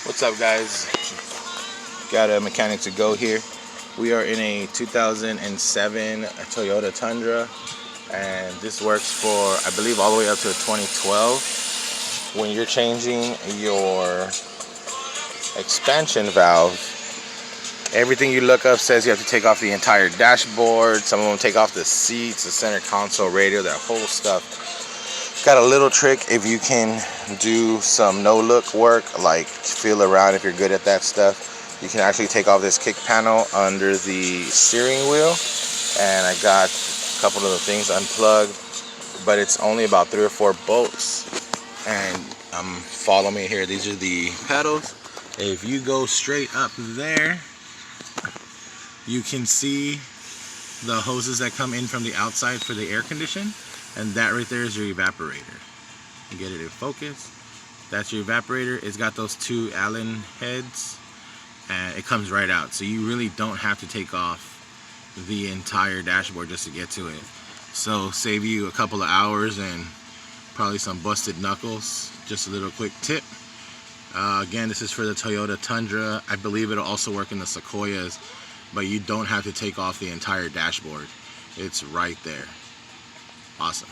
What's up, guys? Got a mechanic to go here. We are in a 2007 Toyota Tundra, and this works for, I believe, all the way up to a 2012. When you're changing your expansion valve, everything you look up says you have to take off the entire dashboard. Some of them take off the seats, the center console, radio, that whole stuff. Got a little trick if you can do some no-look work, like feel around if you're good at that stuff. You can actually take off this kick panel under the steering wheel, and I got a couple of the things unplugged, but it's only about 3 or 4 bolts. And follow me here. These are the pedals. If you go straight up there, you can see the hoses that come in from the outside for the air condition. And that right there is your evaporator. You get it in focus. That's your evaporator. It's got those 2 Allen heads, and it comes right out. So you really don't have to take off the entire dashboard just to get to it. So save you a couple of hours and probably some busted knuckles. Just a little quick tip. Again, this is for the Toyota Tundra. I believe it'll also work in the Sequoias, but you don't have to take off the entire dashboard. It's right there. Awesome.